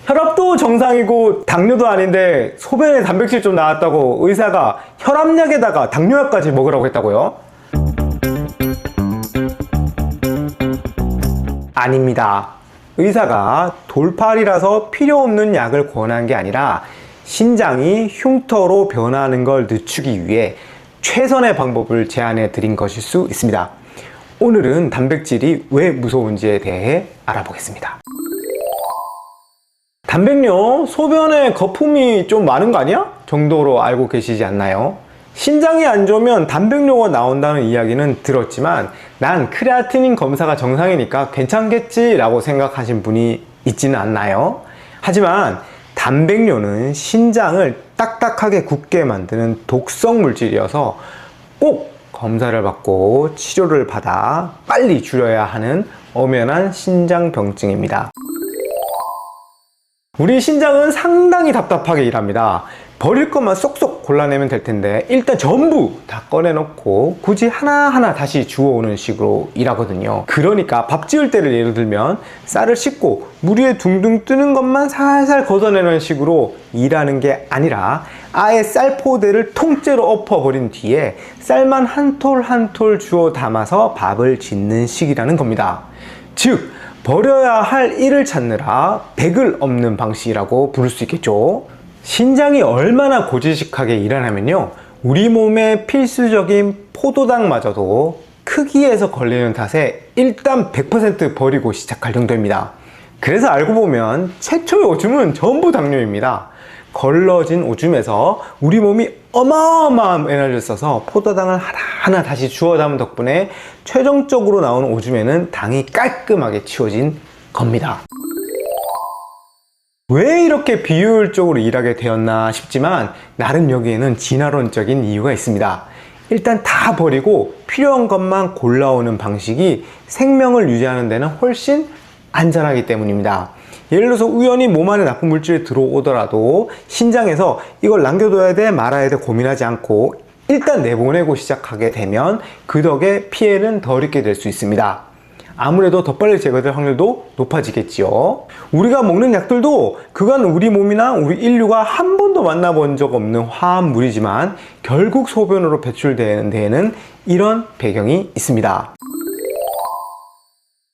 혈압도 정상이고 당뇨도 아닌데 소변에 단백질 좀 나왔다고 의사가 혈압약에다가 당뇨약까지 먹으라고 했다고요? 아닙니다. 의사가 돌팔이라서 필요 없는 약을 권한 게 아니라 신장이 흉터로 변하는 걸 늦추기 위해 최선의 방법을 제안해 드린 것일 수 있습니다. 오늘은 단백질이 왜 무서운지에 대해 알아보겠습니다. 단백뇨, 소변에 거품이 좀 많은 거 아니야? 정도로 알고 계시지 않나요? 신장이 안 좋으면 단백뇨가 나온다는 이야기는 들었지만 난 크레아티닌 검사가 정상이니까 괜찮겠지 라고 생각하신 분이 있지는 않나요? 하지만 단백뇨는 신장을 딱딱하게 굳게 만드는 독성 물질이어서 꼭 검사를 받고 치료를 받아 빨리 줄여야 하는 엄연한 신장병증입니다. 우리 신장은 상당히 답답하게 일합니다. 버릴 것만 쏙쏙 골라내면 될 텐데 일단 전부 다 꺼내놓고 굳이 하나하나 다시 주워오는 식으로 일하거든요. 그러니까 밥 지을 때를 예를 들면 쌀을 씻고 물 위에 둥둥 뜨는 것만 살살 걷어내는 식으로 일하는 게 아니라 아예 쌀포대를 통째로 엎어버린 뒤에 쌀만 한 톨 한 톨 주워 담아서 밥을 짓는 식이라는 겁니다. 즉 버려야 할 일을 찾느라 백을 엎는 방식이라고 부를 수 있겠죠. 신장이 얼마나 고지식하게 일하냐면요, 우리 몸의 필수적인 포도당마저도 크기에서 걸리는 탓에 일단 100% 버리고 시작할 정도입니다. 그래서 알고 보면 최초의 오줌은 전부 당뇨입니다. 걸러진 오줌에서 우리 몸이 어마어마한 에너지를 써서 포도당을 하나하나 다시 주워 담은 덕분에 최종적으로 나오는 오줌에는 당이 깔끔하게 치워진 겁니다. 왜 이렇게 비효율적으로 일하게 되었나 싶지만 나름 여기에는 진화론적인 이유가 있습니다. 일단 다 버리고 필요한 것만 골라오는 방식이 생명을 유지하는 데는 훨씬 안전하기 때문입니다. 예를 들어서 우연히 몸 안에 나쁜 물질이 들어오더라도 신장에서 이걸 남겨둬야 돼 말아야 돼 고민하지 않고 일단 내보내고 시작하게 되면 그 덕에 피해는 덜 입게 될 수 있습니다. 아무래도 더 빨리 제거될 확률도 높아지겠지요. 우리가 먹는 약들도 그간 우리 몸이나 우리 인류가 한 번도 만나본 적 없는 화합물이지만 결국 소변으로 배출되는 데에는 이런 배경이 있습니다.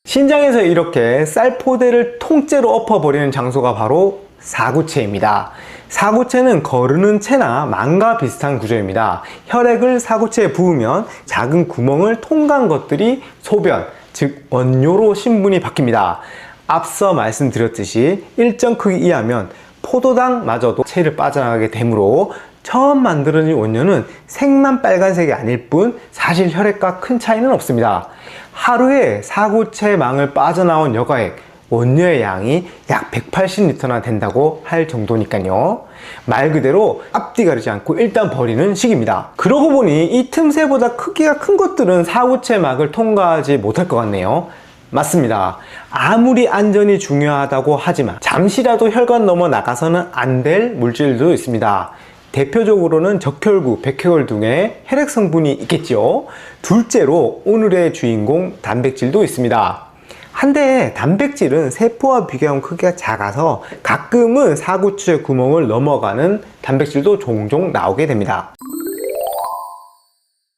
신장에서 이렇게 쌀포대를 통째로 엎어버리는 장소가 바로 사구체입니다. 사구체는 거르는 채나 망과 비슷한 구조입니다. 혈액을 사구체에 부으면 작은 구멍을 통과한 것들이 소변, 즉 원료로 신분이 바뀝니다. 앞서 말씀드렸듯이 일정 크기 이하면 포도당마저도 체를 빠져나가게 되므로 처음 만들어진 원료는 색만 빨간색이 아닐 뿐 사실 혈액과 큰 차이는 없습니다. 하루에 사구체 망을 빠져나온 여과액, 원료의 양이 약 180리터나 된다고 할 정도니까요. 말 그대로 앞뒤 가리지 않고 일단 버리는 식입니다. 그러고 보니 이 틈새보다 크기가 큰 것들은 사구체 막을 통과하지 못할 것 같네요. 맞습니다. 아무리 안전이 중요하다고 하지만 잠시라도 혈관 넘어 나가서는 안 될 물질도 있습니다. 대표적으로는 적혈구, 백혈 등의 혈액 성분이 있겠죠. 둘째로 오늘의 주인공 단백질도 있습니다. 한데 단백질은 세포와 비교하면 크기가 작아서 가끔은 사구체 구멍을 넘어가는 단백질도 종종 나오게 됩니다.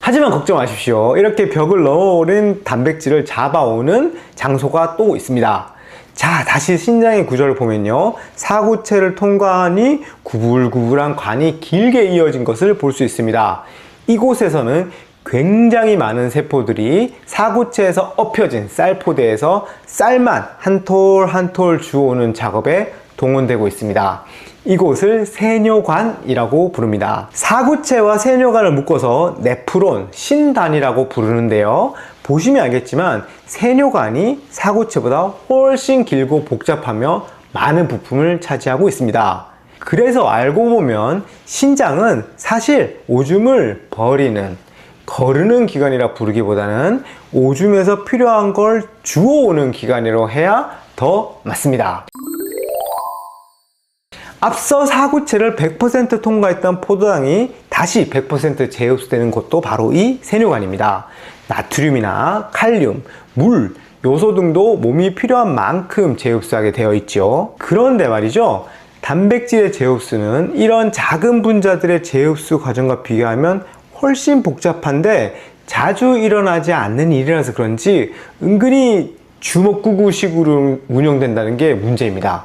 하지만 걱정 마십시오. 이렇게 벽을 넘어오는 단백질을 잡아오는 장소가 또 있습니다. 자, 다시 신장의 구조를 보면요, 사구체를 통과하니 구불구불한 관이 길게 이어진 것을 볼 수 있습니다. 이곳에서는 굉장히 많은 세포들이 사구체에서 엎여진 쌀포대에서 쌀만 한 톨 한 톨 주워오는 작업에 동원되고 있습니다. 이곳을 세뇨관이라고 부릅니다. 사구체와 세뇨관을 묶어서 네프론, 신단이라고 부르는데요. 보시면 알겠지만 세뇨관이 사구체보다 훨씬 길고 복잡하며 많은 부품을 차지하고 있습니다. 그래서 알고 보면 신장은 사실 오줌을 버리는, 거르는 기관이라 부르기보다는 오줌에서 필요한 걸 주워오는 기관이라고 해야 더 맞습니다. 앞서 사구체를 100% 통과했던 포도당이 다시 100% 재흡수되는 곳도 바로 이 세뇨관입니다. 나트륨이나 칼륨, 물, 요소 등도 몸이 필요한 만큼 재흡수하게 되어 있죠. 그런데 말이죠, 단백질의 재흡수는 이런 작은 분자들의 재흡수 과정과 비교하면 훨씬 복잡한데 자주 일어나지 않는 일이라서 그런지 은근히 주먹구구식으로 운영된다는 게 문제입니다.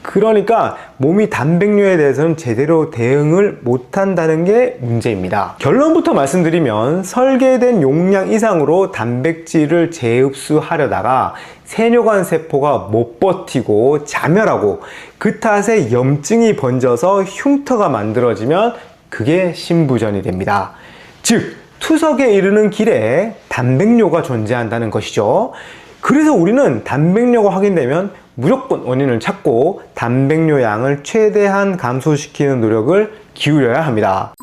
그러니까 몸이 단백뇨에 대해서는 제대로 대응을 못한다는 게 문제입니다. 결론부터 말씀드리면 설계된 용량 이상으로 단백질을 재흡수하려다가 세뇨관 세포가 못 버티고 자멸하고 그 탓에 염증이 번져서 흉터가 만들어지면 그게 신부전이 됩니다. 즉 투석에 이르는 길에 단백뇨가 존재한다는 것이죠. 그래서 우리는 단백뇨가 확인되면 무조건 원인을 찾고 단백뇨 양을 최대한 감소시키는 노력을 기울여야 합니다.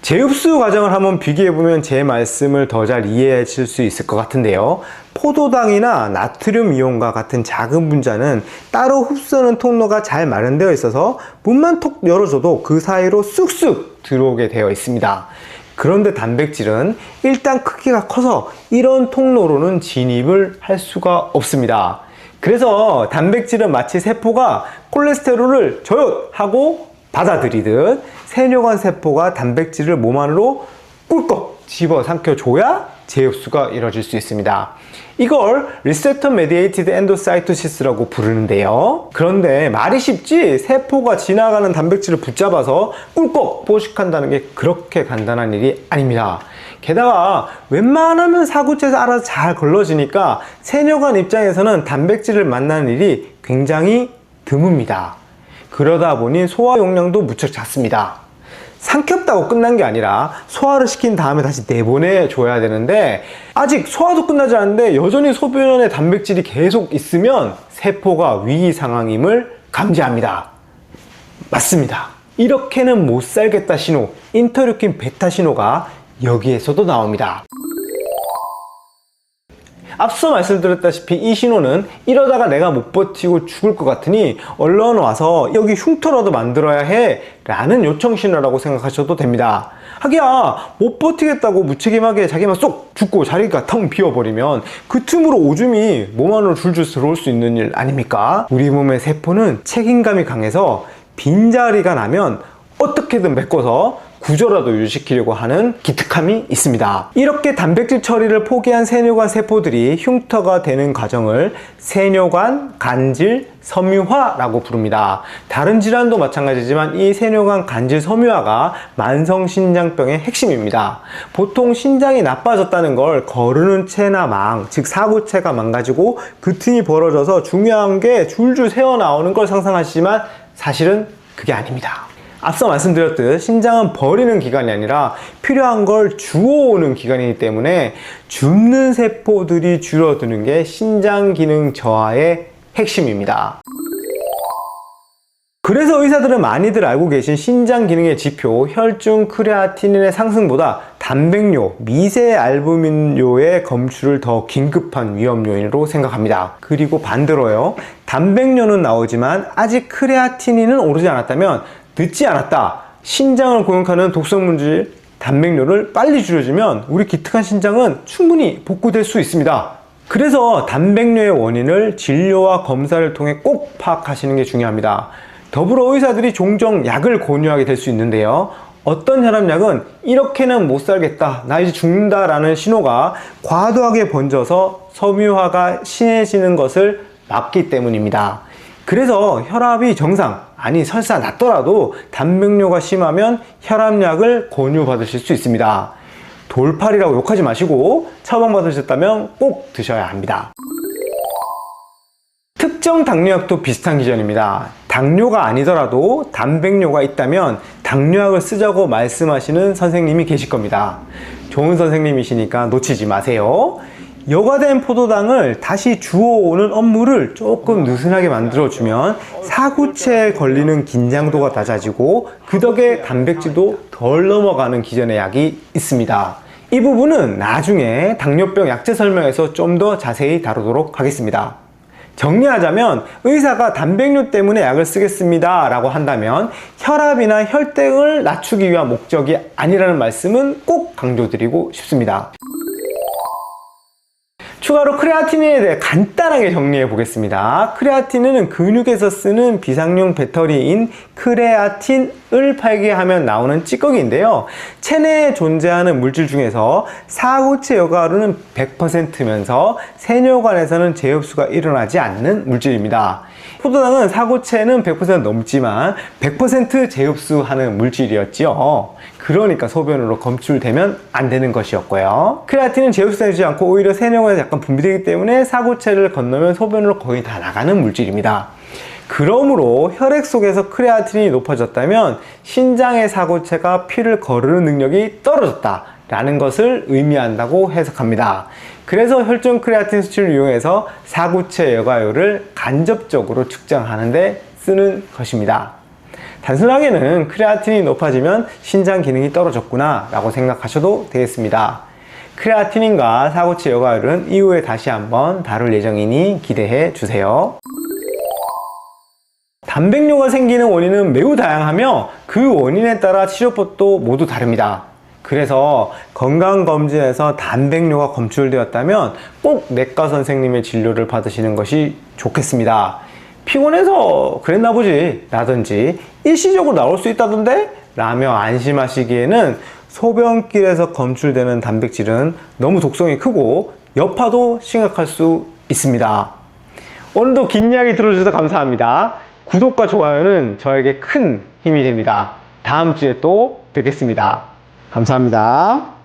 재흡수 과정을 한번 비교해보면 제 말씀을 더 잘 이해하실 수 있을 것 같은데요. 포도당이나 나트륨 이온과 같은 작은 분자는 따로 흡수하는 통로가 잘 마련되어 있어서 문만 톡 열어줘도 그 사이로 쑥쑥 들어오게 되어 있습니다. 그런데 단백질은 일단 크기가 커서 이런 통로로는 진입을 할 수가 없습니다. 그래서 단백질은 마치 세포가 콜레스테롤을 저요하고 받아들이듯 세뇨관 세포가 단백질을 몸 안으로 꿀꺽 집어삼켜줘야 재흡수가 이루어질 수 있습니다. 이걸 리셉터 메디에이티드 엔도사이토시스라고 부르는데요. 그런데 말이 쉽지 세포가 지나가는 단백질을 붙잡아서 꿀꺽 포식한다는 게 그렇게 간단한 일이 아닙니다. 게다가 웬만하면 사구체에서 알아서 잘 걸러지니까 세뇨관 입장에서는 단백질을 만나는 일이 굉장히 드뭅니다. 그러다 보니 소화 용량도 무척 작습니다. 삼켰다고 끝난 게 아니라 소화를 시킨 다음에 다시 내보내줘야 되는데 아직 소화도 끝나지 않았는데 여전히 소변에 단백질이 계속 있으면 세포가 위기 상황임을 감지합니다. 맞습니다. 이렇게는 못 살겠다 신호, 인터루킨 베타 신호가 여기에서도 나옵니다. 앞서 말씀드렸다시피 이 신호는 이러다가 내가 못 버티고 죽을 것 같으니 얼른 와서 여기 흉터라도 만들어야 해 라는 요청 신호라고 생각하셔도 됩니다. 하기야 못 버티겠다고 무책임하게 자기만 쏙 죽고 자리가 텅 비어버리면 그 틈으로 오줌이 몸 안으로 줄줄 들어올 수 있는 일 아닙니까? 우리 몸의 세포는 책임감이 강해서 빈자리가 나면 어떻게든 메꿔서 구조라도 유지시키려고 하는 기특함이 있습니다. 이렇게 단백질 처리를 포기한 세뇨관 세포들이 흉터가 되는 과정을 세뇨관 간질 섬유화라고 부릅니다. 다른 질환도 마찬가지지만 이 세뇨관 간질 섬유화가 만성 신장병의 핵심입니다. 보통 신장이 나빠졌다는 걸 거르는 체나 망, 즉 사구체가 망가지고 그 틈이 벌어져서 중요한 게 줄줄 새어나오는 걸 상상하시지만 사실은 그게 아닙니다. 앞서 말씀드렸듯 신장은 버리는 기관이 아니라 필요한 걸 주워오는 기관이기 때문에 줍는 세포들이 줄어드는 게 신장 기능 저하의 핵심입니다. 그래서 의사들은 많이들 알고 계신 신장 기능의 지표 혈중 크레아티닌의 상승보다 단백뇨, 미세 알부민뇨의 검출을 더 긴급한 위험 요인으로 생각합니다. 그리고 반대로요, 단백뇨는 나오지만 아직 크레아티닌은 오르지 않았다면 늦지 않았다. 신장을 공격하는 독성 물질 단백뇨를 빨리 줄여주면 우리 기특한 신장은 충분히 복구될 수 있습니다. 그래서 단백뇨의 원인을 진료와 검사를 통해 꼭 파악하시는 게 중요합니다. 더불어 의사들이 종종 약을 권유하게 될 수 있는데요. 어떤 혈압약은 이렇게는 못 살겠다, 나 이제 죽는다 라는 신호가 과도하게 번져서 섬유화가 심해지는 것을 막기 때문입니다. 그래서 혈압이 정상, 아니 설사 낮더라도 단백뇨가 심하면 혈압약을 권유받으실 수 있습니다. 돌팔이라고 욕하지 마시고 처방받으셨다면 꼭 드셔야 합니다. 특정 당뇨약도 비슷한 기전입니다. 당뇨가 아니더라도 단백뇨가 있다면 당뇨약을 쓰자고 말씀하시는 선생님이 계실 겁니다. 좋은 선생님이시니까 놓치지 마세요. 여과된 포도당을 다시 주워오는 업무를 조금 느슨하게 만들어주면 사구체에 걸리는 긴장도가 낮아지고 그 덕에 단백질도 덜 넘어가는 기전의 약이 있습니다. 이 부분은 나중에 당뇨병 약제 설명에서 좀 더 자세히 다루도록 하겠습니다. 정리하자면 의사가 단백뇨 때문에 약을 쓰겠습니다 라고 한다면 혈압이나 혈당을 낮추기 위한 목적이 아니라는 말씀은 꼭 강조드리고 싶습니다. 추가로 크레아티닌에 대해 간단하게 정리해 보겠습니다. 크레아틴은 근육에서 쓰는 비상용 배터리인 크레아틴을 팔게 하면 나오는 찌꺼기인데요. 체내에 존재하는 물질 중에서 사구체 여과로는 100%면서 세뇨관에서는 재흡수가 일어나지 않는 물질입니다. 포도당은 사구체는 100% 넘지만 100% 재흡수하는 물질이었지요. 그러니까 소변으로 검출되면 안 되는 것이었고요. 크레아틴은 재흡수되지 않고 오히려 세뇨관에서 약간 분비되기 때문에 사구체를 건너면 소변으로 거의 다 나가는 물질입니다. 그러므로 혈액 속에서 크레아틴이 높아졌다면 신장의 사구체가 피를 거르는 능력이 떨어졌다 라는 것을 의미한다고 해석합니다. 그래서 혈중 크레아틴 수치를 이용해서 사구체 여과율을 간접적으로 측정하는 데 쓰는 것입니다. 단순하게는 크레아틴이 높아지면 신장 기능이 떨어졌구나 라고 생각하셔도 되겠습니다. 크레아티닌과 사구체 여과율은 이후에 다시 한번 다룰 예정이니 기대해 주세요. 단백뇨가 생기는 원인은 매우 다양하며 그 원인에 따라 치료법도 모두 다릅니다. 그래서 건강검진에서 단백뇨가 검출되었다면 꼭 내과 선생님의 진료를 받으시는 것이 좋겠습니다. 피곤해서 그랬나 보지 라든지 일시적으로 나올 수 있다던데? 라며 안심하시기에는 소변길에서 검출되는 단백질은 너무 독성이 크고 여파도 심각할 수 있습니다. 오늘도 긴 이야기 들어주셔서 감사합니다. 구독과 좋아요는 저에게 큰 힘이 됩니다. 다음 주에 또 뵙겠습니다. 감사합니다.